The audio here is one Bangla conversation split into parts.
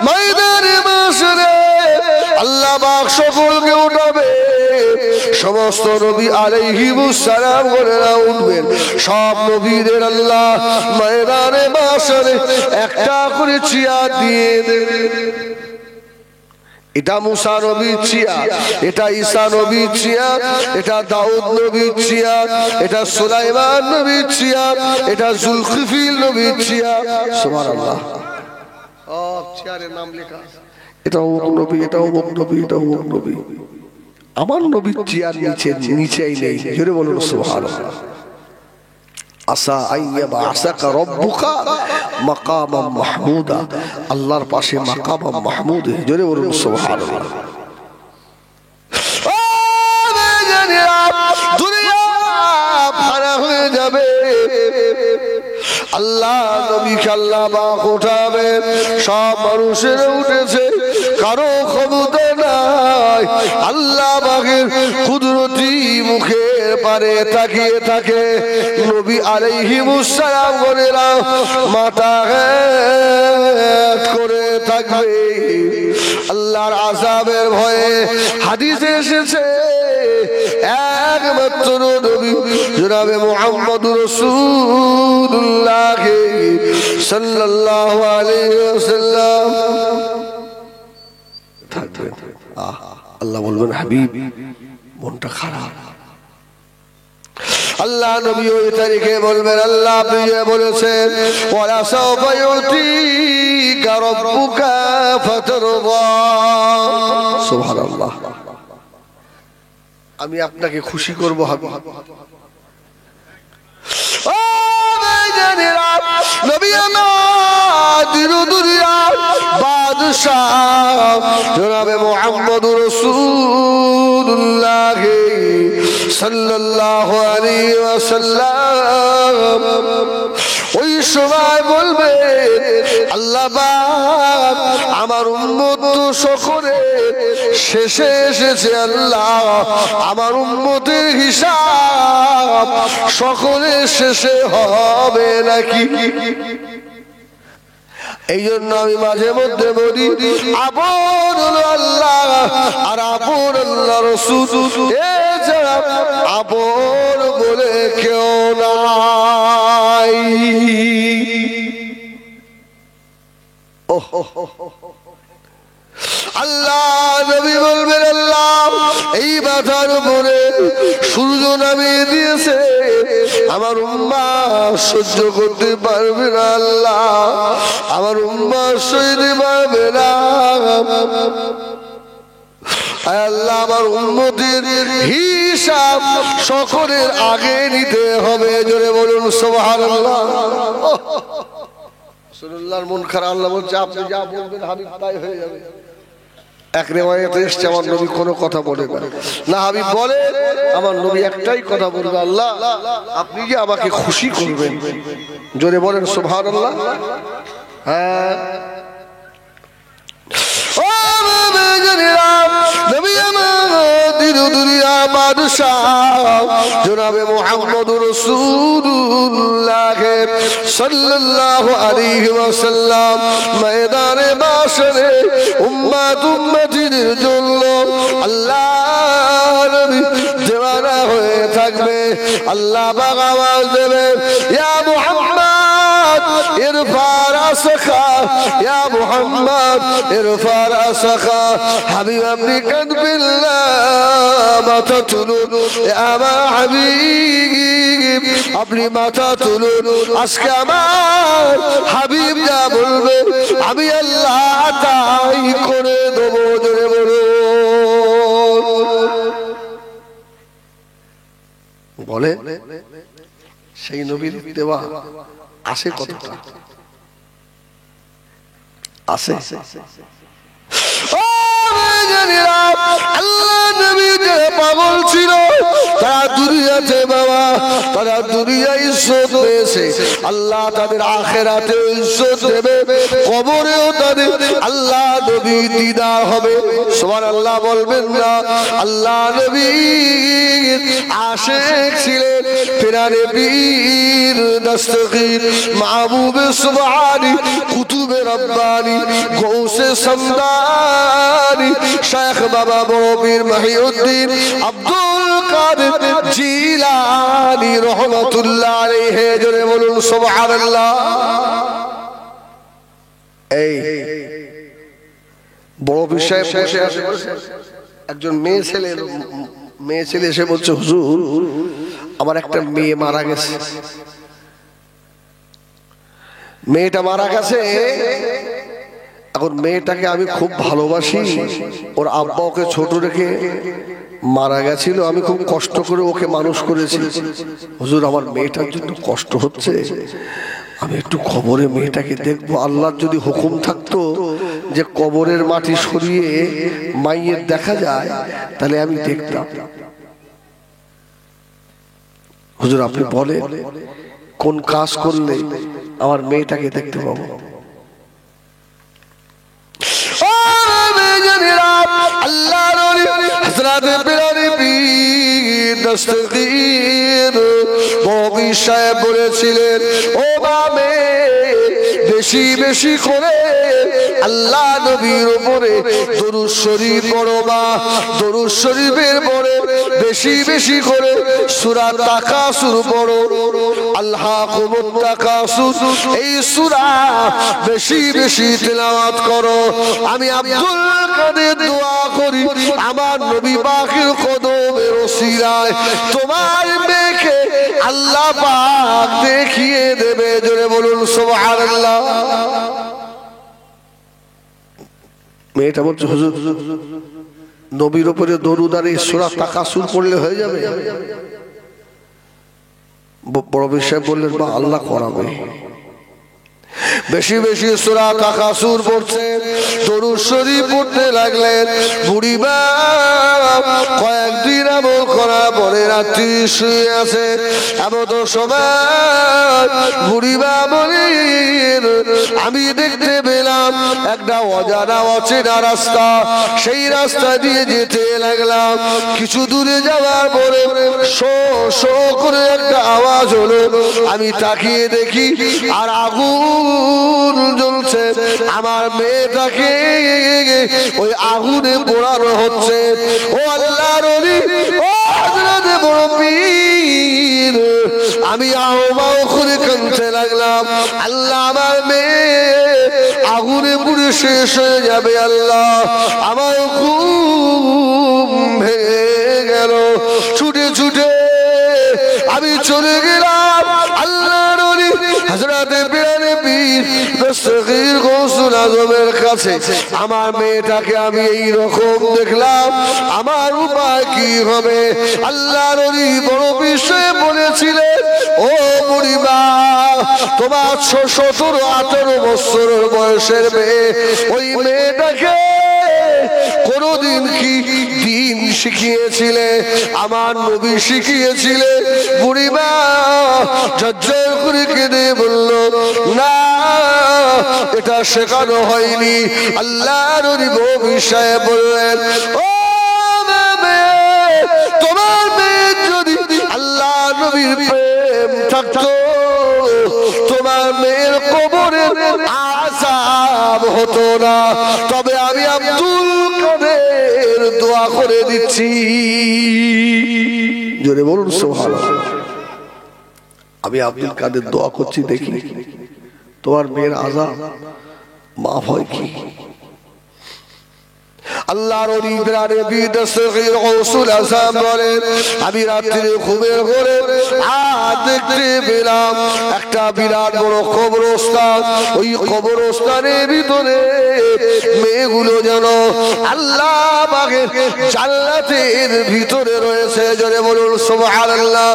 ময়দানে মাশরে আল্লাহ পাক সকলকে উঠাবে সমস্ত নবী আলাইহিমুস সালাম বলেরা উঠবেন সব নবীদের আল্লাহ ময়দানে মাশরে একটা করে চেয়ার দিয়ে দেবেন এটা মুসা নবীর চেয়ার এটা ঈসা নবীর চেয়ার এটা দাউদ নবীর চেয়ার এটা সুলাইমান নবীর চেয়ার এটা জুলকিফিল নবীর চেয়ার সুবহানাল্লাহ সব চেয়ারের নাম লেখা এটা অমুক নবী এটা অমুক নবী এটা অমুক নবী আমার নবীর চেয়ার নিচেই নেই জোরে বলুন সুবহানাল্লাহ আসা আইয়াবা আসাকা রব্বুকা মাকামাম মাহমুদা আল্লাহর পাশে মাকামাম মাহমুদ জোরে বলুন সুবহানাল্লাহ ও বেজানিরা দুনিয়া ফানা হয়ে যাবে আল্লাহ নবীকে আল্লাহ পাক উঠাবে সব মানুষের উঠেছে কারো ক্ষমতা নাই আল্লাহ পাকের কুদরতি মুখের পারে তাকিয়ে থাকে নবী আলাইহিমুস সালাম বলেরা মাথা হেঁট করে থাকবে আল্লাহর আযাবের ভয়ে হাদিসে এসেছে একমাত্র নবী জনাবে মুহাম্মদুর রাসূলুল্লাহ সাল্লাল্লাহু আলাইহি ওয়াসাল্লাম থাকবেন আল্লাহ বলবেন হাবিব মনটা খারাপ আল্লাহ নবী ওই তারিখে বলবেন আল্লাহ আপনি যে বলেছেন ওয়ালা সাওফা ইউতিকা রাব্বুকা ফাতারদা সুবহানাল্লাহ আমি আপনাকে খুশি করব হাবিব ও বেজানিরা নবী আমার দিরুদুরিয়া বাদশাহ জনাবে মুহাম্মদুর রাসূলুল্লাহ সাল্লাল্লাহু আলাইহি ওয়াসাল্লাম ওই সময় বলবে আল্লাহ পাক আমার উম্মত তো সকলে শেষে এসেছে আল্লাহ আমার উম্মতের হিসাব সকলে শেষে হবে নাকি এই জন্য আমি মাঝে মধ্যে বলি আপন হলো আল্লাহ আর আপন আল্লাহ রাসূল এছাড়া আপন বলে কেউ নাই আল্লাহ নবী বলবেন আল্লাহ এই মাথার উপরে সূর্য নামিয়ে দিয়েছে আমার উম্মাহ সহ্য করতে পারবে না আল্লাহ আমার উম্মাহ সইতে পারবে না আল্লাহ আমার উম্মতের হিসাব সকলের আগে নিতে হবে জোরে বলুন সুবহানাল্লাহ রাসূলুল্লাহর মন খারাপ আল্লাহ বলছে আপনি যা বলবেন হাবিব তাই হয়ে যাবে এক রিওয়ায়াতে এসেছে আমার নবী কোনো কথা বলে না হাবিব বলে আমার নবী একটাই কথা বলবে আল্লাহ আপনি যে আমাকে খুশি করবেন জোরে বলেন সুবহানাল্লাহ হ্যাঁ ও বেজানিরা নবী আমাদের দুনিয়া বাদশাহ জনাবে মুহাম্মদুর রাসূলুল্লাহ সাল্লাল্লাহু আলাইহি ওয়াসাল্লাম ময়দানে মাশরে উম্মতির জন্য আল্লাহ নবী দেওয়ানা হয়ে থাকবে আল্লাহ পাক আওয়াজ দেবে ইয়া মুহাম্মদ ইরফা রাসকা ইয়া মুহাম্মদ ইরফা রাসকা হাবিব আপনি কাঁদবেন না মাথা তুলুন আমার হাবিব আপনি মাথা তুলুন আজকে আমার হাবিব যা বলবে আমি আল্লাহ তাই করে দেবো জোরে বলে সেই নবীর দেওয়া আসে কতটা আসে ও আল্লাহ নবী যে পাগল ছিল তারা দুনিয়াতে বাবা তারা দুনিয়ায় ইজ্জত পেয়েছে, আল্লাহ তাদের আখিরাতে ইজ্জত দেবে, কবরেও তাদের আল্লাহ নবী দিদার হবে। সুবহানাল্লাহ বলবেন না? আল্লাহ নবী আশিক ছিলেন, পিরানে পীর দস্তগীর মাহবুব সুবহানি কুতুবে রব্বানি গৌসে সমদানি শেখ বাবা বড় পীর মহিউদ্দিন আব্দুল কাদের জিলানী রহমাতুল্লাহ আলাইহি। জোরে বলুন সুবহানাল্লাহ। এই বড় বিষয় বসে আছে, একজন মেয়ে ছেলে এসে বলছে, হুজুর আমার একটা মেয়ে মারা গেছে, মেয়েটা মারা গেছে, এখন মেয়েটাকে আমি খুব ভালোবাসি, ওর আব্বা ওকে ছোট রেখে মারা গেছিল, আমি খুব কষ্ট করে ওকে মানুষ করেছি, হুজুর আমার মেয়েটার জন্য কষ্ট হচ্ছে, আমি একটু কবরে মেয়েটাকে দেখবো, আল্লাহর যদি হুকুম থাকতো যে কবরের মাটি সরিয়ে মাইয়ের দেখা যায় তাহলে আমি দেখতাম। হুজুর আপনি বলেন কোন কাজ করলে আমার মেয়েটাকে দেখতে পাবো? বলেছিলেন, ও বামে বেশি বেশি করে আল্লাহ নবীর উপরে দরুদ শরীফ পড়ো, মা দরুদ শরীফের পরে বেশি বেশি করে সূরা তাকাসুর পড়ো, আলহাকুমুত তাকাসুর এই সূরা বেশি বেশি তেলাওয়াত করো। আমি আব্দুল কাদের দোয়া করি আমার নবী পাকের কদমের ওসিলায় তোমার মেয়েকে আল্লাহ পাক দেখিয়ে দেবে। জোরে বলুন সুবহানাল্লাহ। মেয়েটা বলছে, হুজুর নবীর উপরে দরুদ আর সূরা তাকাসুর পড়লে হয়ে যাবে? বড় বিষয় বললেন, বা আল্লাহ করাবে। বেশি বেশি সূরা তাকাসুর পড়ছে, দরুদ শরীফ পড়তে লাগলেন। বুড়িমা কয়েকদিন আমল করার পরে রাত্রি শুয়ে আছে, এমন সময় বুড়িমা বলেন, আমি দেখতে পেলাম একটা অজানা অচেনা রাস্তা, সেই রাস্তা দিয়ে যেতে লাগলাম। কিছু দূরে যাওয়ার পরে শো শো করে একটা আওয়াজ হলো, আমি তাকিয়ে দেখি আর আগুন জ্বলছে, আমার মেয়েটাকে ওই আগুনে পোড়ানো হচ্ছে। ও আল্লাহর ওলি, ও হযরত বড় পীর, আমি আওয়াজ করে কাঁদতে লাগলাম, আল্লাহ আমার মেয়ে আগুনে পুড়ে শেষ হয়ে যাবে, আল্লাহ আমার ঘুম ভেঙে গেল। ছুটে ছুটে আমি চলে গেলাম আল্লাহর ওলি হযরত পিরানে পীর দস্তগীর গৌসুল আজমের কাছে। আমার মেয়েটাকে আমি এই রকম দেখলাম, আমার উপায় কি হবে? আল্লাহর ওলি বড় বিষয়ে বলেছিলেন, ও বুড়িমা তোমার 17-18 বছরের বয়সের মেয়ে, ওই মেয়েটাকে কোনদিন কি দিন শিখিয়েছিলে? আমার নবী শিখিয়েছিলে। বুড়িমা ঝরঝর করে কেঁদে বলল, না এটা শেখানো হয়নি। আল্লাহর নবী সাহেব বললেন, ও মেয়ে, তোমার মেয়ে যদি আল্লাহ নবীর প্রেম থাকতো তোমার মেয়ের কবরে আযাব হতো না। তবে আমি আব্দুল কাদের দোয়া করে দিচ্ছি। জোরে বলুন সুবহানাল্লাহ। আমি আব্দুল কাদের দোয়া করছি, দেখি তোমার মেয়ের আযাব মাফ হয় কি। আল্লাহর ওলি পিরানে পীর দস্তগীর গৌসুল আজম বলেন, আমি রাত্রে ঘুমের ঘরে দেখতে পেলাম একটা বিরাট বড় কবরস্থান। ওই কবরস্থানের ভিতরে মেয়েগুলো যেন আল্লাহ পাকের জান্নাতের ভিতরে রয়েছে। জোরে বলুন সুবহানাল্লাহ।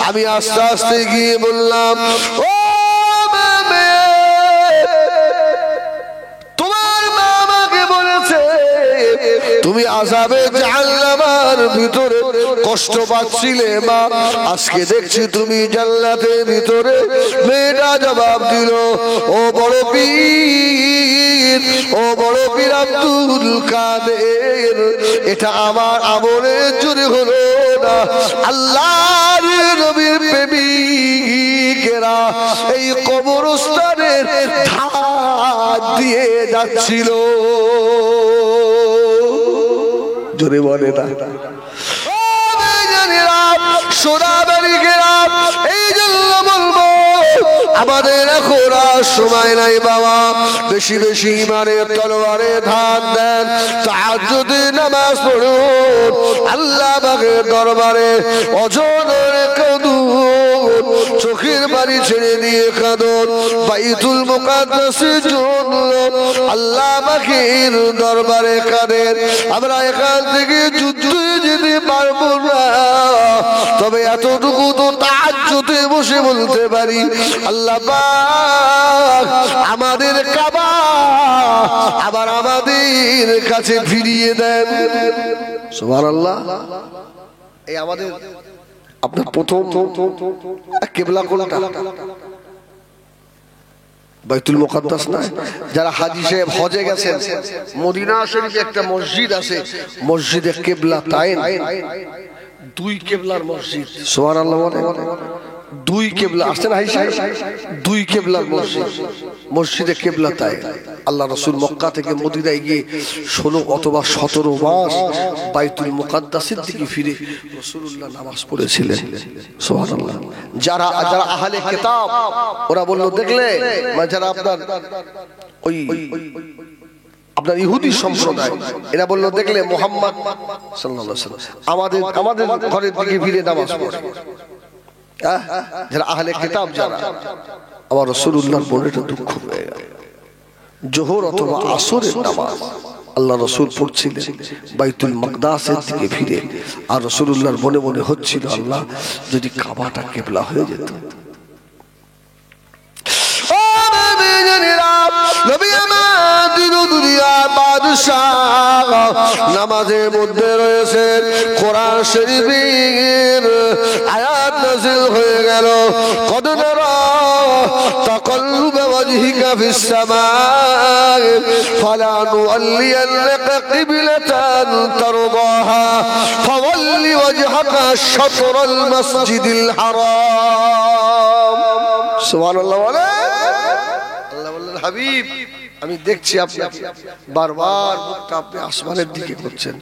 আমি আস্তে আস্তে গিয়ে বললাম, ও আযাবে জাহান্নামের ভিতরে কষ্ট পাচ্ছিলে মা, আজকে দেখছি তুমি জান্নাতের ভিতরে। মেয়েটা জবাব দিল, ও বড় পীর, ও বড় পীর আব্দুল কাদের, এটা আমার আমলের জোরে হলো না, আল্লাহর নবীর প্রেমিকেরা এই কবরস্থানের ধার দিয়ে যাচ্ছিল। জোরে বলে না এই জন্য বলবো আমাদের এখন আর সময় নাই বাবা, বেশি বেশি ইমানের তলোয়ারে ধার দেন, তাহাজ্জুদে নামাজ পড়ুন, আল্লাহ পাকের দরবারে অজরে কাঁদুন, চোখের বাড়ি ছেড়ে দিয়ে কাঁদুন, বাইতুল মুকাদ্দাসের জন্য আল্লাহ পাকের দরবারে কাঁদেন। আমরা এখান থেকে যুদ্ধে যেতে পারবো না, তবে এতটুকু তো তাহাজ্জুদে বসে বলতে পারি, আল্লাহ পাক আমাদের কাবা আবার আমাদের কাছে ফিরিয়ে দেন। সুবহানাল্লাহ। এই আমাদের আপনার প্রথম কিবলা কোনটা? বাইতুল মুকাদ্দাস না? যারা হাজী সাহেব হজে গেছেন, মদিনা শরীফে একটা মসজিদ আছে, মসজিদে কিবলা তাইন, দুই কিবলার মসজিদ। সুবহানাল্লাহ বলে, দুই কিবলা আসেন হাই সাহেব, দুই কিবলার মসজিদ, মসজিদে কিবলা তাইন। আল্লাহ রাসূল মক্কা থেকে মদিনায় গিয়ে 16 অথবা 17 মাস বাইতুল মুকাদ্দাসের দিকে ফিরে রাসূলুল্লাহ নামাজ পড়েছিলেন। সুবহানাল্লাহ। যারা যারা আহলে কিতাব ওরা বলল, দেখলে যারা আপনার ওই আপনার ইহুদি সম্প্রদায়, এরা বলল, দেখলে মুহাম্মদ সাল্লাল্লাহু আলাইহি ওয়াসাল্লাম আমাদের ঘরের দিকে ফিরে নামাজ পড়ে। যারা আহলে কিতাব যারা, আবার রাসূলুল্লাহর মনে একটা দুঃখ হয়ে গেল। জোহর অথবা আসরের নামাজ আল্লাহ রাসূল পড়ছিলেন বাইতুল মাকদাসের দিকে ফিরে, আর রাসূলুল্লাহর মনে মনে হচ্ছিল, আল্লাহ যদি কাবাটা কিবলা হয়ে যেত। নবী আমার দুনিয়ার বাদশাহ নামাজের মধ্যে রয়েছে, কোরআন শরীফের আয়াত নাযিল হয়ে গেল, কদ নারা তাকাল্লুবা ওয়াজহিকা ফিস সামাই ফালানুওয়াল্লিয়ান্নাকা কিবলাতান তারদাহা ফাওয়াল্লি ওয়াজহাকা শাতরাল মাসজিদিল হারাম। সুবহানাল্লাহ। হাবিব, আমি দেখছি আপনি বারবার মুখটা আপনি আসমানের দিকে করছেন,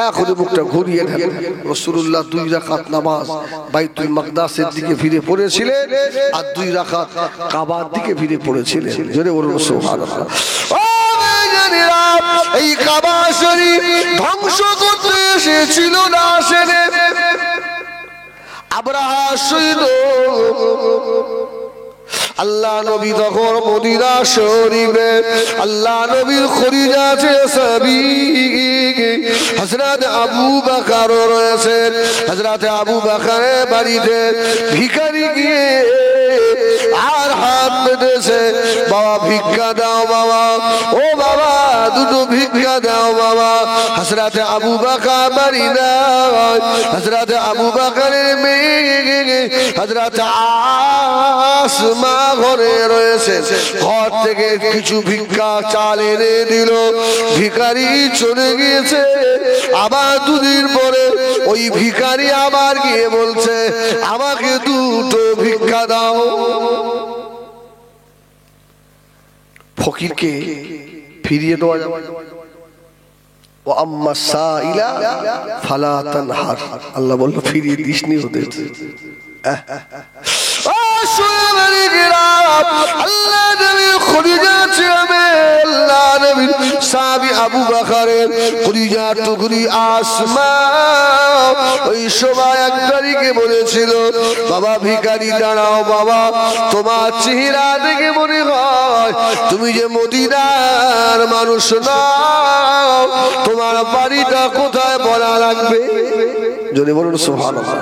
এখনই মুখটা ঘুরিয়ে নেন। রাসূলুল্লাহ 2 রাকাত নামাজ বাইতুল মাকদাসের দিকে ফিরে পড়েছিলেন, আর 2 রাকাত কাবার দিকে ফিরে পড়েছিলেন। জোরে বলুন সুবহানাল্লাহ। ও জানেরা, এই কাবা শরীফ ধ্বংস করতে এসেছিল না, আসেনি। আব্রাহা সৈন্য আল্লাহ নবী তখন মদিনা শরীফে আল্লাহ নবীর খলিফা আছে সাহাবী হযরত আবু বকর রয়েছেন। হযরত আবু বকরের বাড়িতে ভিখারি গিয়ে আর হাত পেতেছে, বাবা ভিক্ষা দাও বাবা, ও বাবা দুটো ভিক্ষা দাও বাবা। হযরত আবু বকর বাড়ি নাই, হযরত আবু বকরের মেয়ে হযরত আসমা ঘরে রয়েছে, ঘর থেকে কিছু ভিক্ষা চাল এনে দিল, ভিখারি চলে গিয়েছে। আবার 2 দিন পরে ওই ভিখারি আবার গিয়ে বলছে, আমাকে দুটো ভিক্ষা দাও। ফকিরকে ফিরিয়ে দেওয়া যাবে। ও আম্মা সাইলা ফালা তানহার, আল্লাহ বলল ফিরিয়ে দিসনি ওদের। আল্লাহ নবীর খলিফা ছিলেন, আল্লাহ নবীর সাহাবী আবু বকরের খলিফা টুকরি আসমা ওই সময় এক তারিখে বলেছিল, বাবা ভিখারি দাঁড়াও বাবা, তোমার চেহারা দেখে মনে হয় তুমি যে মদিনার মানুষ নও, তোমার বাড়িটা কোথায় বলা লাগবে? যদি বলুন সুবহানাল্লাহ।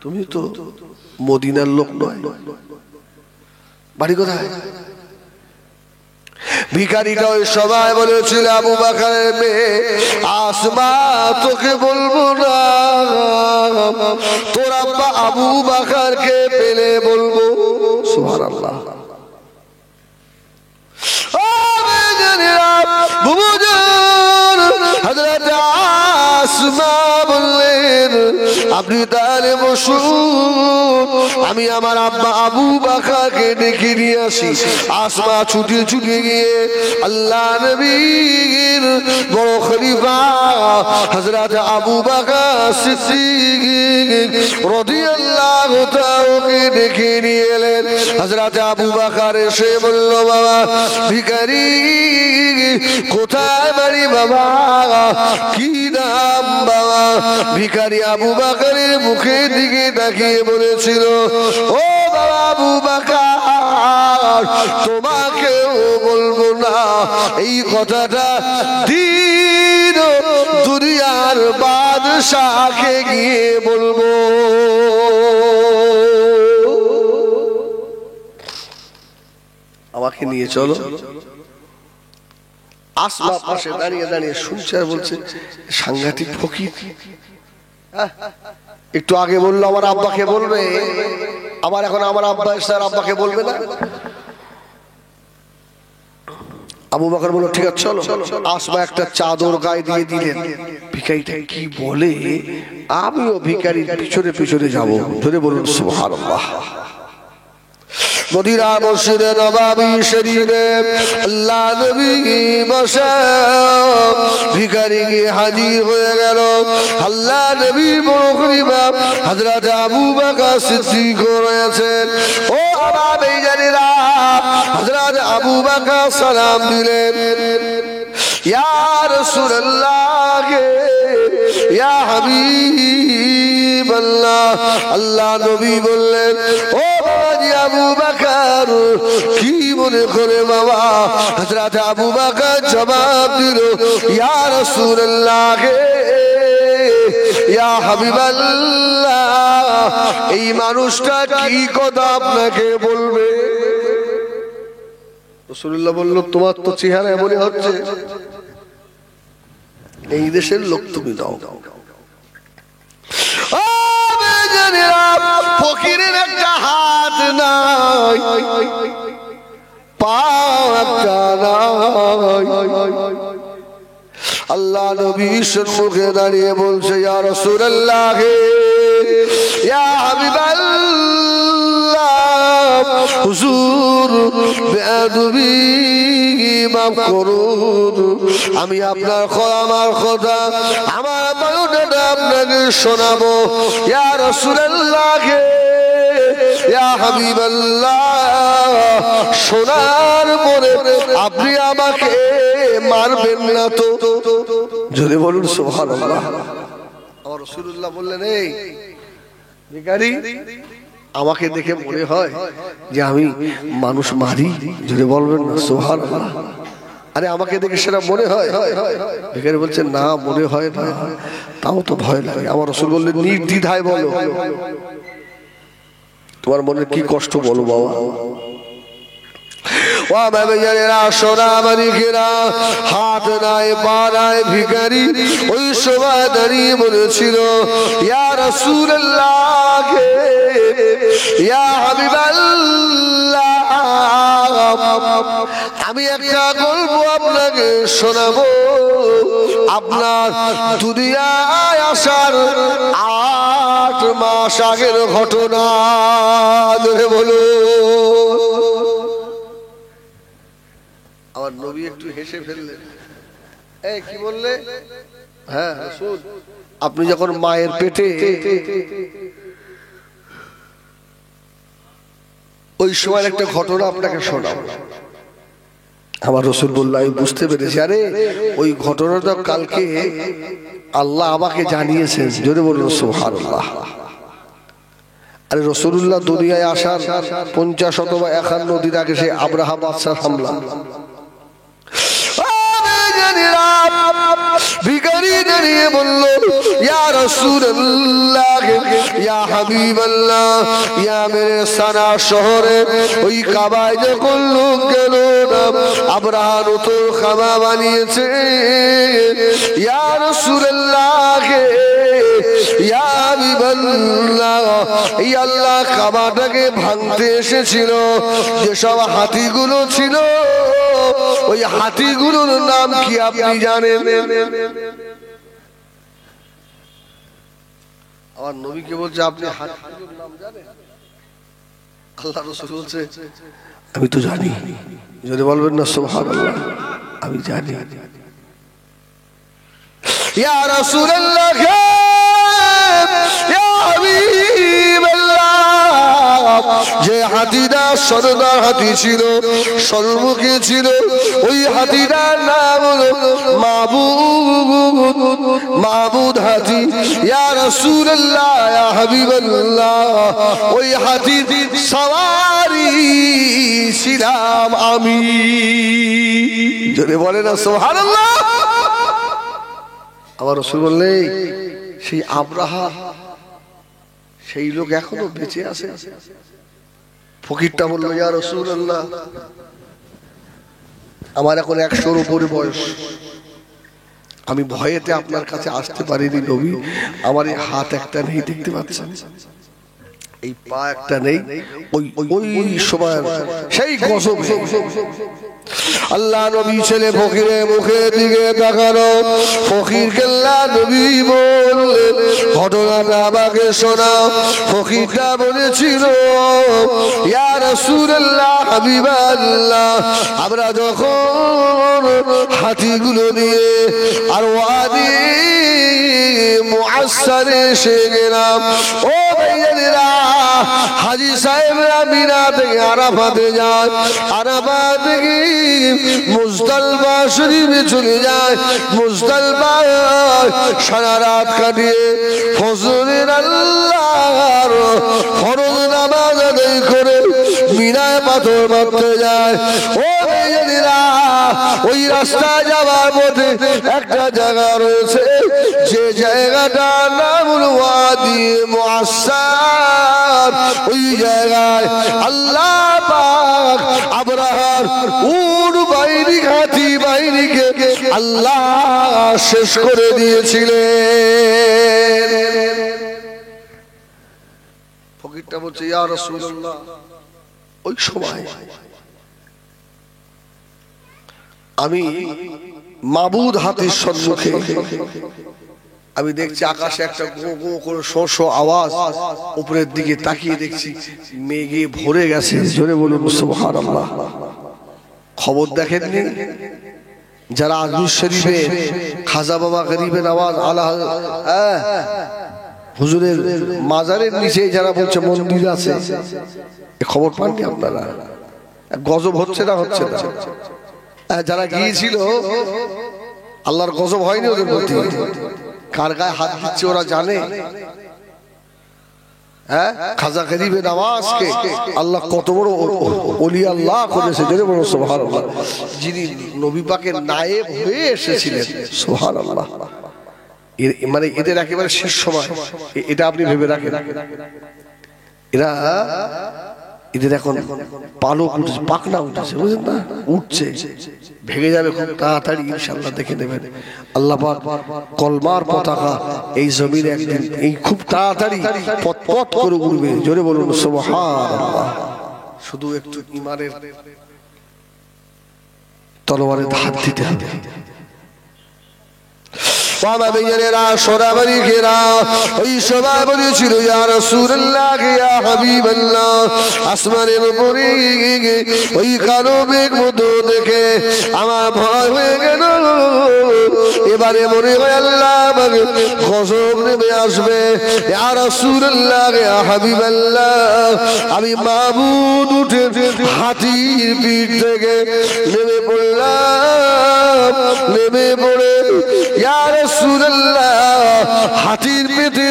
তুমি তো মদিনার লোক নয়, বাড়ি কোথায়? ভিখারিটা ওই সময় বলেছিল, আবু বকরের মেয়ে আসমা, তোকে বলবো না, তোর আব্বা আবু বকরকে পেলে বলবো। সুবহানাল্লাহ। হযরত আসমা বললেন, আপনি তাহলে বসুন, আমি আমার আব্বা আবু বকরকে ডেকে নিয়ে আসি। আসমা ছুটে ছুটে গিয়ে আল্লাহ নবীর বড় খলিফা হযরত আবু বকর সিদ্দিক রাদিয়াল্লাহু তাআলাকে ডেকে নিয়ে এলেন। হযরত আবু বকর এসে বলল, বাবা ভিখারি, কোথায় বাড়ি বাবা, কি নাম বাবা? ভিখারি আবু বকরের মুখের দিকে তাকিয়ে বলেছিল, ও বাবা আবু বকর, তোমাকেও বলবো না, এই কথাটা দিন দুনিয়ার বাদশাকে গিয়ে বলবো। আমাকে নিয়ে চলো। আসমা পাশে দাঁড়িয়ে দাঁড়িয়ে শুনছে আর বলছে, সাংঘাতিক ফকির। একটু আগে বললো আমার আব্বাকে বলবে, আবার এখন আমার আব্বা স্যার আব্বাকে বলবে না। আবু বকর বলল, ঠিক আছে চলো। আসমা একটা চাদর গায়ে দিয়ে দিলেন। ভিখারিটা কি বলে, আমিও ভিখারির পিছনে পিছনে যাবো। ধরে বলুন সুবহানাল্লাহ। মদিনা মসজিদে নববী শরীফে আল্লাহ নবী বসা, ভিখারি গিয়ে হাজির হয়ে গেল। আল্লাহ নবী বড় খলিফা হযরত আবু বকর সিদ্দিক রয়েছেন। ও আমার বেজানেরা, হযরত আবু বকর সালাম দিলেন, ইয়া রাসূলুল্লাহ, ইয়া হাবিবাল্লাহ। আল্লাহ নবী বললেন, ও বাবাজি আবু বকর, কি মনে করে বাবা? হযরত আবু বকর জবাব দিল, ইয়া রাসূলুল্লাহ, ইয়া হাবিবাল্লাহ, এই মানুষটা কি কথা আপনাকে বলবে? রাসূলুল্লাহ বলল, তোমার তো চেহারা এমনই হচ্ছে, এই দেশের লোক তুমি দাও। ফকিরের একটা হাত নাই, পা একটা নাই। আল্লাহ নবী সম্মুখে দাঁড়িয়ে বলছে, ইয়া রাসূলুল্লাহ, ইয়া হাবিবাল্লাহ, হুজুর বেয়াদবি মাফ করুন, আমি আপনার আমার কথা, আমার বায়োডাটা আপনাকে শোনাবো। ইয়া রাসূলুল্লাহ, ইয়া হাবিবাল্লাহ, শোনার পরে আপনি আমাকে মারবেন না তো? যদি বলুন সুবহানাল্লাহ। আমার রাসূলুল্লাহ বললেন, এই ভিখারি, আমাকে দেখে মনে হয় যে আমি মানুষ মারি? যদি বলবেন না সুবহানাল্লাহ। আরে আমাকে দেখে সেটা মনে হয়? ভিখারি বলছে, না মনে হয় না, তাও তো ভয় লাগে। আমার রাসূল বললেন, নির্দ্বিধায় বলো, তোমার মনে কি কষ্ট বলো বাবা। হাত নাই পা নাই ভিখারি ওই সময় দাঁড়িয়ে বলেছিল, ইয়া রাসূলুল্লাহ, ইয়া হাবিবাল্লাহ, আমি একটা গল্প আপনাকে শোনাবো। আপনার দুনিয়ায় আসার 8 মাস আগের ঘটনা। ধরে বলো। আমার নবী একটু হেসে ফেললেন। এই কি বললে? হ্যাঁ রাসূল, আপনি যখন মায়ের পেটে, ওই সময় একটা ঘটনা আপনাকে শোনাবো। আমার রাসূল বলল, আমি বুঝতে পেরেছি। আরে ওই ঘটনাটা কালকে আল্লাহ আমাকে জানিয়েছেন। জোরে বলুন সুবহানাল্লাহ। আরে রাসূলুল্লাহ দুনিয়ায় আসার 50 অথবা 51 দিন আগে সে আব্রাহা বাদশার হামলা। ভিখারি দাঁড়িয়ে বলল ইয়া রাসূলুল্লাহ ইয়া হাবিবাল্লাহ ইয়া মেরে সানা শহরে ওই কাবায় যখন লোক গেল না আবরাহা নতুন খাবা বানিয়েছে ইয়া রাসূলুল্লাহ ইয়া হাবিবাল্লাহ এই আল্লাহ কাবাটাকে ভাঙতে এসেছিল যেসব হাতিগুলো ছিল ওই হাতিগুলোর নাম কি আপনি জানেন? আমার নবীকে বলছে আপনি হাতিগুলোর নাম জানেন? আল্লাহ রাসূল বলছে আমি তো জানি। যদি বলবেন না সুবহানাল্লাহ, আমি জানি। ইয়া রাসূলুল্লাহ ইয়া হাবিবাল্লাহ যে হাতিটা সরদার হাতি ছিল সর্বমুখী ছিল ওই হাতিটার নাম হলো মাবুদ হাতি। ইয়া রাসূলুল্লাহ ইয়া হাবিবাল্লাহ ওই হাতির সওয়ারি ছিলাম আমি। যদি বলে না সুবহানাল্লাহ। আমার রাসূল বললেন সেই আবরাহা সেই লোক এখনো বেঁচে আছে। ফকিরটা বলল ইয়া রাসূলুল্লাহ আমার এখন 100-র উপরে বয়স, আমি ভয়েতে আপনার কাছে আসতে পারিনি নবী। আমার এই হাত একটা নেই, দেখতে পাচ্ছেন এই পা একটা নেই। ওই সময় সেই গজব আল্লাহ নবী ছেলে ফকিরের মুখের দিকে তাকালো। ফকির কেল্লা নবী বললেন ঘটনাটা আমাকে শোনাও। ফকিরটা বলেছিল ইয়া রাসূলুল্লাহ হাবিবাল্লাহ আমরা যখন হাতিগুলো নিয়ে আর ওয়াদি মুআসসারে এসে গেলাম, ও ভাইয়েরা হাজী সাহেবরা মিনা থেকে আরাফাতে যায়, আরাফাত থেকে মুজদালিফা শরীফে চলে যায়, মুজদালিফায় সারা রাত কাটিয়ে ফজরের আল্লাহর ফরজ নামাজ আদায় করে মিনায় পাথর মারতে যায়। ও ভাইয়েরা ওই রাস্তা যাওয়ার পথে একটা জায়গা রয়েছে যে জায়গাটার নাম হলো ওয়াদি মুআসসার। ওই জায়গায় আল্লাহ পাক আবরাহার উট বাহিনী হাতি বাহিনীকে আল্লাহ শেষ করে দিয়েছিলেন। ফকিরটা বলছে ইয়া রাসূলুল্লাহ ওই সময় আমি মাবুদ হাতির সম্মুখে আমি দেখছি আকাশে একটা গো গো করে শোঁ শোঁ আওয়াজ, উপরের দিকে তাকিয়ে দেখছি মেঘে ভরে গেছে। জোরে বলুন সুবহানাল্লাহ। খবর দেখেননি যারা আজমির শরীফে খাজা বাবা গরিবে নওয়াজ আলা হুজুরের মাজারের নিচে যারা বলছে মন্দির আছে, খবর পাননি আপনারা? গজব হচ্ছে না হচ্ছে না? যারা গিয়েছিল আল্লাহর গজব হয়নি ওদের প্রতি? কার গায়ে হাত দিচ্ছে ওরা জানে? হ্যাঁ, খাজা গরিবে নওয়াজকে আল্লাহ কত বড় ওলি আল্লাহ করেছে। যদি বলো সুবহানাল্লাহ, যিনি নবী পাকের নায়েব হয়ে এসেছিলেন। সুবহানাল্লাহ। মানে এদের একেবারে শেষ সময় এটা আপনি ভেবে রাখেন। এরা এদের এখন পালক উঠেছে, পাখনা উঠেছে, বুঝলেন না? উঠছে, ভেঙে যাবে খুব তাড়াতাড়ি ইনশাআল্লাহ, দেখে নেবেন। আল্লাহ পাক কলমার পতাকা এই জমিনে একদিন এই খুব তাড়াতাড়ি পথ পথ করে উড়বে। জোরে বলুন সুবহানাল্লাহ। শুধু একটু ইমানের তলোয়ারে ধার দিতে হবে। বাবা ভাইয়েরা সোনাবাড়ি ঘেরা ওই সবাই বলেছিল ইয়া রাসূলুল্লাহ ইয়া হাবিবাল্লাহ আসমানের উপরে ওই কালো মেঘ মতো দেখে আমার ভয় হয়ে গেল। এবারে মনে হয় আল্লাহ আমাকে গজব নেমে আসবে। ইয়া রাসূলুল্লাহ ইয়া হাবিবাল্লাহ আমি মাবুদ উঠে হাতির পিঠ থেকে নেমে পড়লাম। নেমে পড়ে ইয়া রাসূলুল্লাহ হাতির পেটে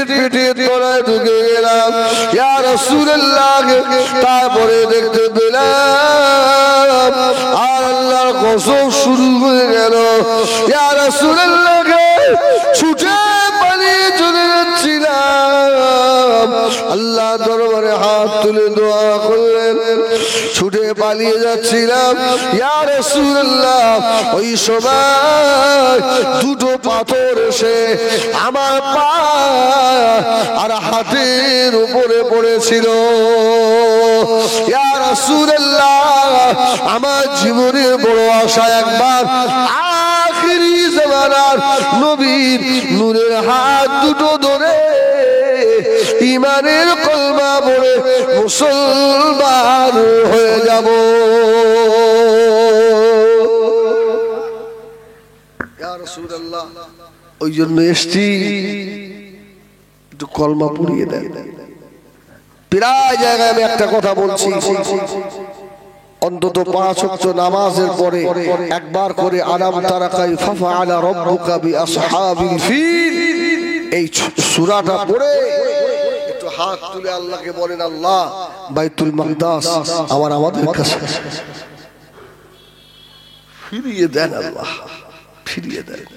তলায় ঢুকে গেলাম। ইয়া রাসূলুল্লাহ তারপরে দেখতে পেলাম আর আল্লাহর প্রসব শুরু হয়ে গেল। ইয়া রাসূলুল্লাহ ছুটে পালিয়ে চলে যাচ্ছিলাম, আল্লাহ দরবারে হাত তুলে দোয়া করলেন, ছুটে পালিয়ে যাচ্ছিলাম ইয়া রাসূলুল্লাহ। ওই সময় দুটো পাথর এসে আমার পা আর হাতের উপরে পড়েছিল। ইয়া রাসূলুল্লাহ আমার জীবনের বড় আশা একবার আখিরি জামানার নবীর নূরের হাত দুটো ধরে ঈমানের কলমা পড়ে মুসলমান হয়ে যাব। ইয়া রাসূলুল্লাহ ওই জন্য এসছি একটু কলমা পড়িয়ে দেন। প্রায় জায়গায় আমি একটা কথা বলছি, অন্তত 5 ওয়াক্ত নামাজের পরে একবার করে আলাম তারা কাইফা ফাআলা রাব্বুকা বিআসহাবিল ফিল এই সূরাটা পড়ে একটু হাত তুলে আল্লাহকে বলেন, আল্লাহ বাইতুল মাকদাস আমাদের কাছে ফিরিয়ে দেন, আল্লাহ ফিরিয়ে দেন।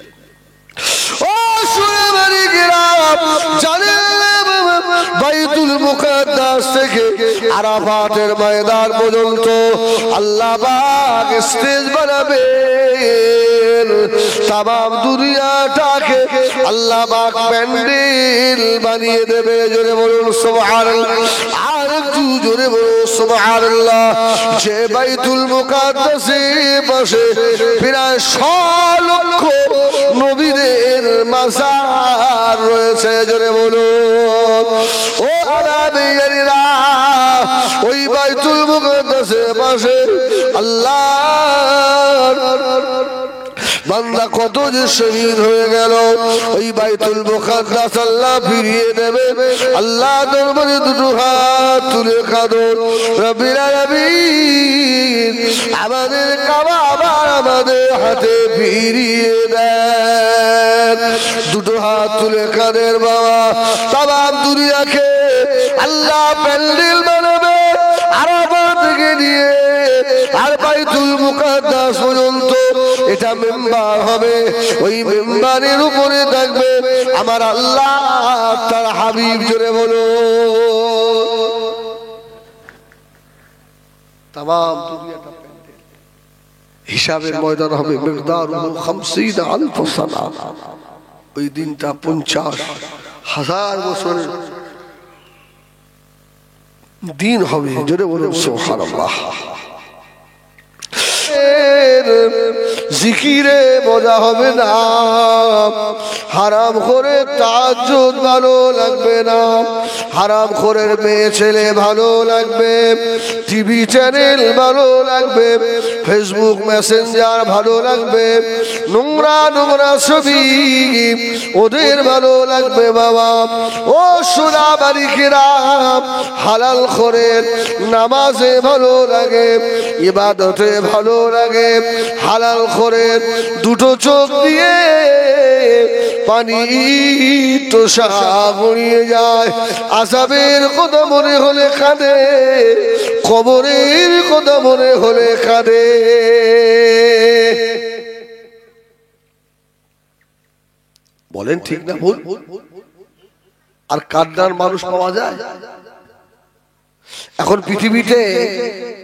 ও শুনে বাড়ি গ্রাম জানেন বাইতুল মুকাদ্দাস থেকে আরাফাতের ময়দান পর্যন্ত আল্লাহ পাক স্টেজ বানাবে, তামাম দুনিয়াটাকে আল্লাহ পাক প্যান্ডেল বানিয়ে দেবে। জোরে বলুন সুবহানাল্লাহ, আর একটু জোরে বলুন সুবহানাল্লাহ। যে বাইতুল মুকাদ্দাসের পাশে প্রায় 100 লক্ষ নবীদের মাজার রয়েছে, জোরে বলুন। ও আরাবিয়ারা ওই বাইতুল মুকাদ্দাসের পাশে আল্লাহ বান্দা কত যে শহীদ হয়ে গেল, ওই বাইতুল মুকাদ্দাস আল্লাহ ফিরিয়ে দেবে। আল্লাহ দরবারে দুটো হাত তুলে কাঁদো, রব্বিল আলামিন আমাদের কাবা আবার আমাদের হাতে ফিরিয়ে দেন। দুটো হাত তুলে কাঁদেন বাবা, তামাম দুনিয়াকে আল্লাহ প্যান্ডেল বানাবে আরাফা থেকে নিয়ে আর বাইতুল মুকাদ্দাস পর্যন্ত। এটা মেম্বার হবে, ওই মেম্বারের উপরে থাকবে আমার আল্লাহ তার হাবিব। জোরে বলো তামাম দুনিয়াটা প্যান্ডেল, হিসাবের ময়দান হবে। মিকদারুহু 50,000 সানা, ওই দিনটা 50,000 বছরের দিন হবে। জোরে বলুন সুবহানাল্লাহ। জিকিরে মজা হবে না, হারাম করে তাহাজ্জুদ ভালো লাগবে না, হারাম খোরের মেয়ে ছেলে ভালো লাগবে, টিভি চ্যানেল ভালো লাগবে, ফেসবুক মেসেঞ্জার ভালো লাগবে, নোংরা নোংরা ছবি ওদের ভালো লাগবে বাবা। ও সোনা বাড়িকেরা হালাল খোরের নামাজে ভালো লাগে, ইবাদতে ভালো লাগে, হালাল খোরের দুটো চোখ দিয়ে পানি তোষা গড়িয়ে যায়। আযাবের কথা মনে হলে কাঁদে, কবরের কথা মনে হলে কাঁদে। বলেন ঠিক না ভুল? আর কান্নার মানুষ পাওয়া যায় এখন পৃথিবীতে?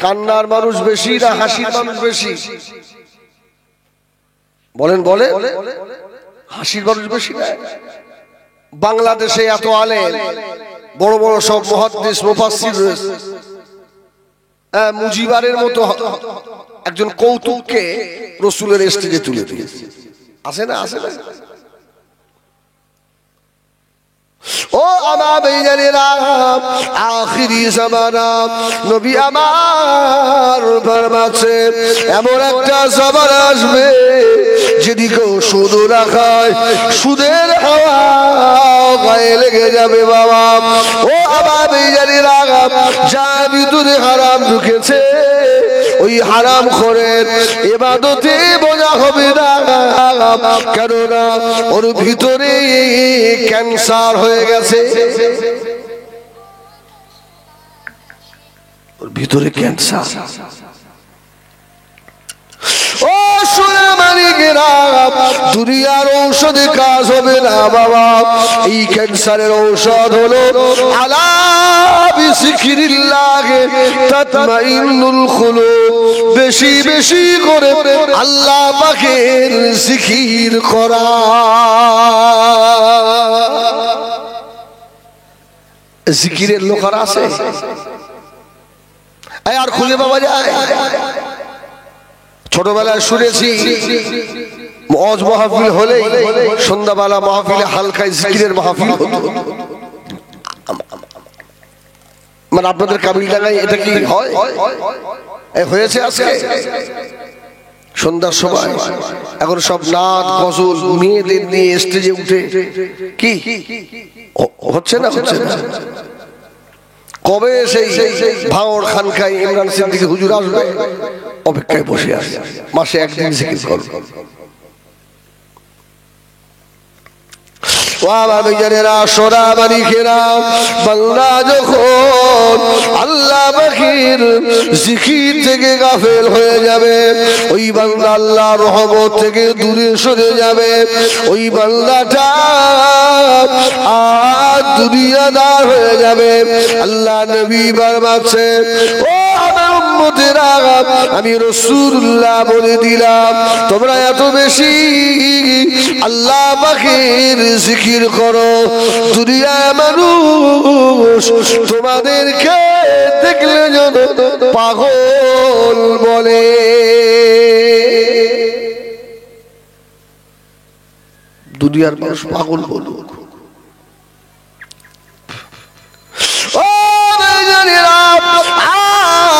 কান্নার মানুষ বেশি না হাসির মানুষ বেশি? বলেন বলে হাসির মানুষ বেশি না? বাংলাদেশে এত আলেম, বড় বড় সব মুহাদ্দিস মুফাসসির রয়েছে, মুজিবারের মতো একজন কৌতুককে রাসূলের স্টেজে তুলে দিয়েছে। আছে না? আছে না? ও আমার ভাইজানেরা, আখিরি জামানা নবী আমার ফরমাচ্ছে এমন একটা জামানা আসবে যেদিকে সুদ রাখায় সুদের হাওয়া গায়ে লেগে যাবে বাবা। ও আমার ভাইজানেরা, যা ভিতরে হারাম ঢুকেছে ওই হারাম খোরের ইবাদতে বোঝা হবে না, কেননা ওর ভিতরে ক্যান্সার হয়ে গেছে, ওর ভিতরে ক্যান্সার। ও দুনিয়ার ঔষধে কাজ হবে না বাবা। এই ক্যান্সারের ঔষধ হলো আলা বিযিকরিল্লাহ তাতমাইন্নুল কুলুব। বেশি বেশি করে আল্লাহ পাকের জিকির করা। জিকিরের লোক আছে আর খুঁজে পাওয়া যায়? ছোটবেলায় শুনেছি ওয়াজ মাহফিল হলেই সন্ধ্যাবেলা মাহফিলে হালকায় জিকিরের মাহফিল হতো। মানে আপনাদের কাবিলডাঙ্গায় এটা কি হয়? হয়েছে আজকে সন্ধ্যার সময় এখন সব নাচ গজল মেয়েদের নিয়ে স্টেজে উঠে কি হচ্ছে না? হচ্ছে না? কবে সেই ভাঙড় খানকায় ইমরান সিদ্দিকী হুজুর আসবে অপেক্ষায় বসে আছে, মাসে একদিন জিকির করবে। বান্দা যখন আল্লাহ পাকের জিকির থেকে গাফেল হয়ে যাবে, ওই বান্দা আল্লাহর রহমত থেকে দূরে সরে যাবে। ওই বান্দাটা আর দুনিয়াদার হয়ে যাবে। আল্লাহ নবী ফরমাচ্ছে, ও আমার উম্মতেরা, আমি রাসূলুল্লাহ বলে দিলাম তোমরা এত বেশি আল্লাহ পাকের জিকির করো, দুনিয়ার মানুষ তোমাদেরকে দেখলে যেন পাগল বলে। দুনিয়ার মানুষ পাগল বলুক।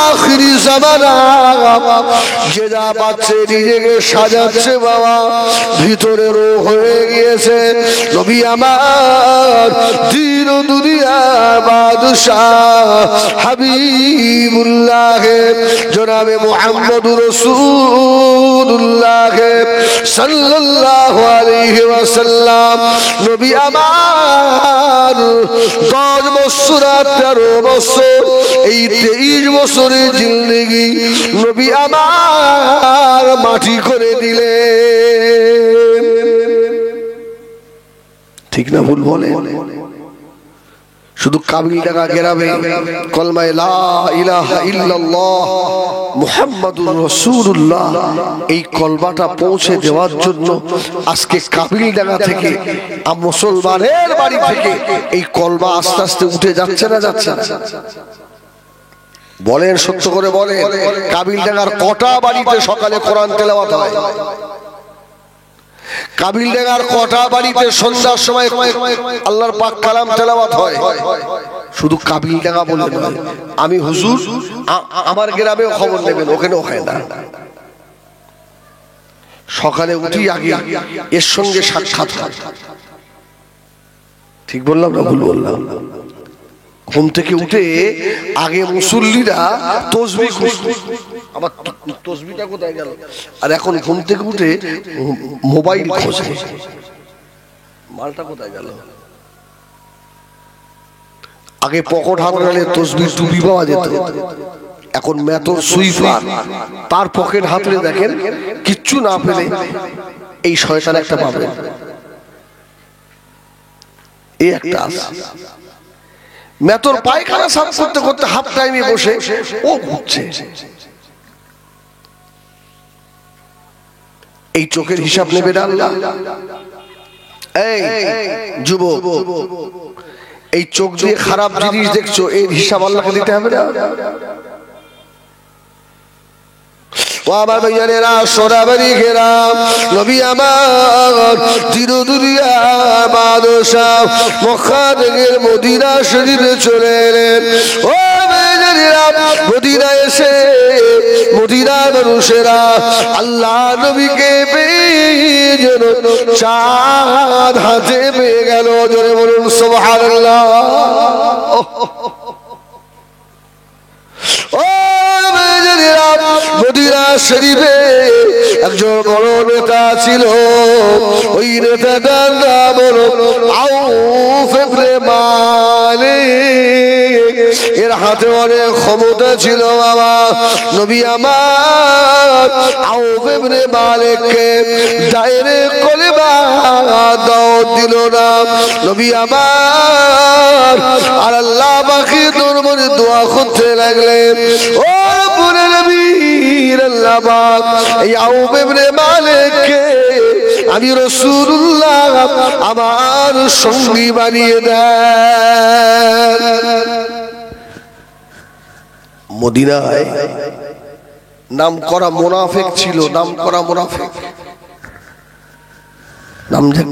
আখিরি জামানা যে যা পাচ্ছে নিজেকে সাজাচ্ছে বাবা, ভিতরে রোগ হয়ে গিয়েছে। নবী আমার দিন ও দুনিয়ার বাদশাহ হাবিবুল্লাহ জনাবে মুহাম্মদুর রাসূলুল্লাহ সাল্লাল্লাহু আলাইহি ওয়াসাল্লাম, নবী আমার 10 বছর 13 বছর, এই 23 বছরের জিন্দেগি নবী আমার মাটি করে দিলেন। ঠিক না ভুল বলে? শুধু কাবিলডাঙ্গা গ্রামে কলমায়ে লা ইলাহা ইল্লাল্লাহ মুহাম্মাদুর রাসূলুল্লাহ এই কলমাটা পৌঁছে দেওয়ার জন্য আজকে কাবিলডাঙ্গা থেকে মুসলমানের বাড়ি থেকে এই কলমা আস্তে আস্তে উঠে যাচ্ছে না যাচ্ছে না? বলেন, সত্য করে বলেন, কাবিলডাঙ্গার কটা বাড়িতে সকালে কোরআন তেলাওয়াত হয়? কাবিলডাঙ্গার কটা বাড়িতে সন্ধ্যার সময় আল্লাহর পাক কালাম তেলাওয়াত হয়? শুধু কাবিলডাঙ্গা বলে নয়, আমি হুজুর আমার গ্রামেও খবর নেবেন, ওখানেও হয় না। সকালে উঠি আগে এর সঙ্গে সাক্ষাৎ হয়। ঠিক বললাম না ভুল বললাম? ঘুম থেকে উঠে আগে মুসল্লিরা তসবিহ খুঁজতো, আবার তসবিহটা কোথায় গেল? আর এখন ঘুম থেকে উঠে মোবাইল খোঁজে, মালটা কোথায় গেল? আগে পকেট হাত গেলে তসবিহ টুপি পাওয়া যেত, এখন মেথর সুইপার, তার পকেট হাতলে দেখেন কিচ্ছু না পেলে এই শয়তান একটা পাবে, এই একটা আছে। মেথর পায়খানা সাফ করতে করতে হাফ টাইমে বসে ও ঘুরছে। এই চোখের হিসাব নেবে না আল্লাহ? এই যুবক, এই চোখ দিয়ে খারাপ জিনিস দেখছো, এর হিসাব আল্লাহকে দিতে হবে না? ও আমার ভাইয়েরা, সোনাবাড়ি ঘেরাম নবী আমার তিরুদুরিয়া বাদশাহ মক্কা থেকে মদিনা শরীফে চলে এলেন। ও মদিনা এসে মদিনার মানুষেরা আল্লাহ নবীকে পেয়ে যেন চাঁদ হাতে পেয়ে গেল। জোরে বলুন সুবহানাল্লাহ। মদিনা শরীফে একজন বড় নেতা ছিল, ওই নেতাটার নাম হলো আউফ ইবনে মালিক। এর হাতে অনেক ক্ষমতা ছিল বাবা। নবী আমার আউফ ইবনে মালিককে ডাইরেক্ট কলেমা দাওয়াত দিল না। নবী আমার আর আল্লাহ বাকি দরবারে দোয়া করতে লাগলেন, ও রব্বুল আলামিন, আল্লাহ পাক এই আউফ ইবনে মালিককে আমি রাসূলুল্লাহ আমার সঙ্গী বানিয়ে দেন। মদিনায় নাম করা মুনাফিক ছিল, নাম করা মুনাফিক।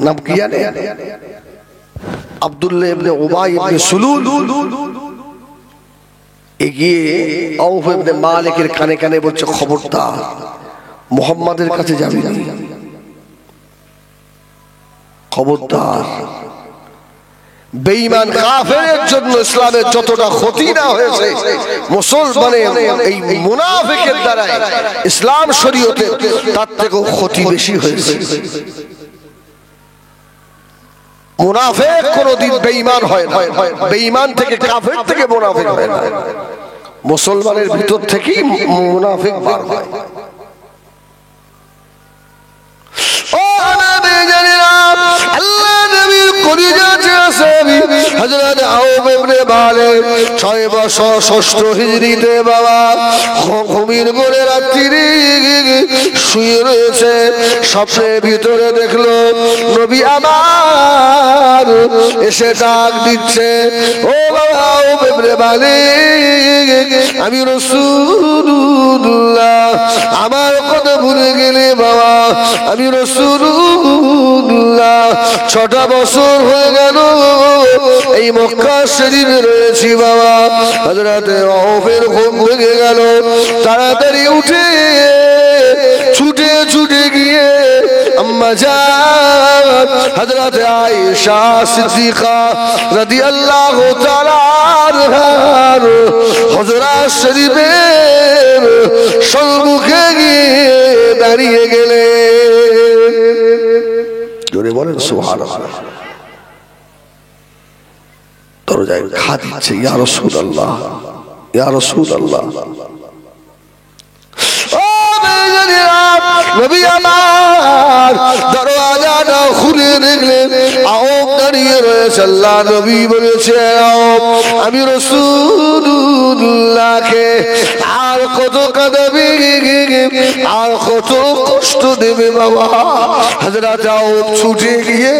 নাম কি জানে? আব্দুল্লাহ ইবনে উবাই ইবনে সুলুল এগিয়ে আউফ ইবনে মালিকের কানে কানে বলছে, খবরদার মুহাম্মাদের কাছে যাবি না, খবরদার। বেঈমান কাফেরের জন্য ইসলামের যতটা ক্ষতি না হয়েছে, মুসলমানের এই মুনাফিকের দ্বারা ইসলাম শরীয়তের তার থেকেও ক্ষতি বেশি হয়েছে। মুনাফিক কোনদিন বেঈমান হয় না, বেঈমান থেকে কাফের থেকে মুনাফিক হয় না, মুসলমানের ভিতর থেকেই মুনাফিক বার হয়। ও নবী জানেনা, আল্লাহ নবীর কলিজা আছে হযরত আউফ ইবনে মালিক 6 বছর 6 হিজরিতে বাবা ঘুমির ঘরে রাত্রি শুয়ে রয়েছে। স্বপ্নের ভিতরে দেখলো নবী আমার এসে ডাক দিচ্ছে, ও বাবা আউফ ইবনে মালিক, আমি রাসূলুল্লাহ, আমার কথা ভুলে গেলে বাবা? আমি রাসূলুল্লাহ 6টা বছর হয়ে গেল এই মক্কা শরীফে রয়েছি বাবা। হযরত আউফের ঘুম ভেঙে গেল, তাড়াতাড়ি উঠে ছুটে ছুটে গিয়ে আম্মা জান হযরত আয়েশা সিদ্দিকা রাদিয়াল্লাহু তাআলা আনহার হুজরাত শরীফের সম্মুখে গিয়ে দাঁড়িয়ে গেলেন। জোরে বলেন সুবহানাল্লাহ। দরজায় ঘা দিচ্ছে, ইয়া রাসূলুল্লাহ, ইয়া রাসূলুল্লাহ। ও নবী আমার দরওয়াজাটা খুলে দেখলেন আউফ দাঁড়িয়ে রয়েছে। আল্লাহ নবী বলেছে, আউফ আমি রাসূলুল্লাহকে আর কত কাঁদাবে, আর কত কষ্ট দেবে বাবা? হযরত আউফ ছুটে গিয়ে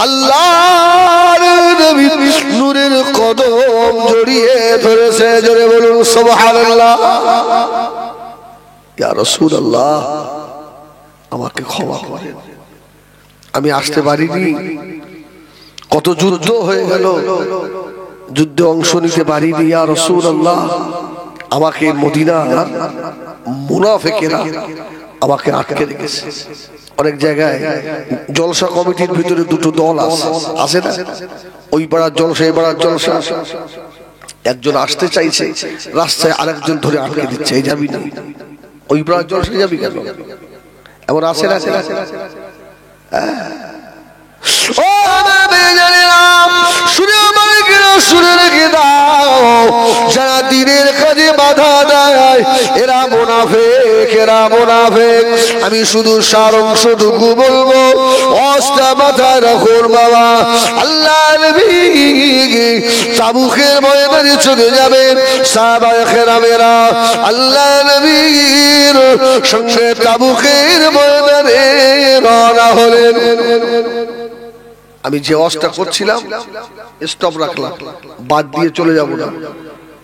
আল্লাহর নবীর নূরের কদম জড়িয়ে ধরেছে। জোরে বলুন সুবহানাল্লাহ। ইয়া রাসূলুল্লাহ, আমাকে ক্ষমা করেন, আমি আসতে পারিনি, কত যুদ্ধ হয়ে গেল, যুদ্ধে অংশ নিতে পারিনি। ইয়া রাসূলুল্লাহ, আমাকে মদিনার মুনাফিকেরা আমাকে আটকে রেখেছে। অনেক জায়গায় জলসা কমিটির ভিতরে দুটো দল আছে না, ওই পাড়ার জলসা এই পাড়ার জলসা। একজন আসতে চাইছে, রাস্তায় আরেকজন ধরে আটকে দিচ্ছে, এই যাবি না, ওই পাড়ার জলসা যাবি কেন? এমন আছে না? ও নবী জানেনা, শুনে শুনে রেখে দাও, যারা দিনের কাজে বাধা দেয় এরা মুনাফিক, এরা মুনাফিক। আমি শুধু সারাংশটুকু বলবো, অস্তা মাথায় রাখুন বাবা। আল্লাহ নবী তাবুকের ময়দানে চলে যাবেন, সাহাবায়ে কেরামেরা আল্লাহ নবীর সঙ্গে তাবুকের ময়দানে রওনা হলেন। আমি যে ওয়াজটা করছিলাম স্টপ রাখলাম, বাদ দিয়ে চলে যাব না,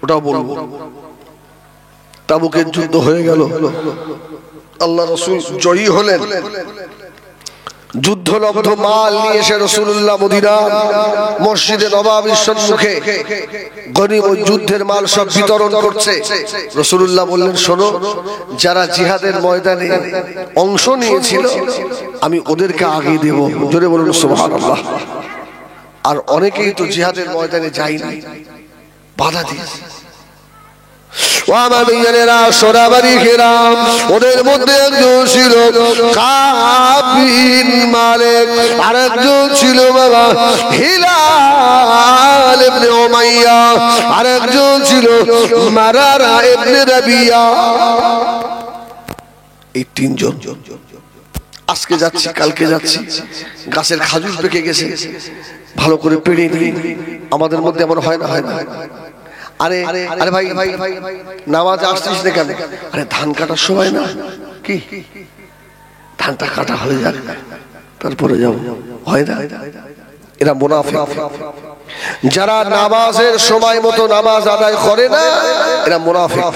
ওটাও বলবো। তাবুকের যুদ্ধ হয়ে গেল, আল্লাহ রাসূল জয়ী হলেন। যুদ্ধলব্ধ মাল নিয়ে এসে রাসূলুল্লাহ মদিনা মসজিদে নববীর সম্মুখে গনিমত যুদ্ধের মাল সব বিতরণ করছে। রাসূলুল্লাহ বললেন, শোনো, যারা জিহাদের ময়দানে অংশ নিয়েছিল আমি ওদেরকে আগে দেব। জোরে বলুন সুবহানাল্লাহ। আর অনেকেই তো জিহাদের ময়দানে যায়নি, বাধা দিয়েছে। ওদের মধ্যে একজন ছিল কাব বিন মালিক, আরেকজন ছিল বাবা হিলাল ইবনে উমাইয়া, আরেকজন ছিল মারারা ইবনে রাবিয়া। এই তিনজন। আজকে যাচ্ছি, কালকে যাচ্ছি, গাছের খাজুর পেকে গেছে, ভালো করে পেড়ে নিই। আমাদের মধ্যে এমন হয় না? হয় না? আরে আরে ভাই নামাজে আসছিস না কেন? আরে ধান কাটার সময় না, কি ধানটা কাটা হয়ে যাক তারপরে যাবো, হয় না? এরা মুনাফিক। যারা নামাজের সময় মতো নামাজ আদায় করে না, এরা মুনাফিক।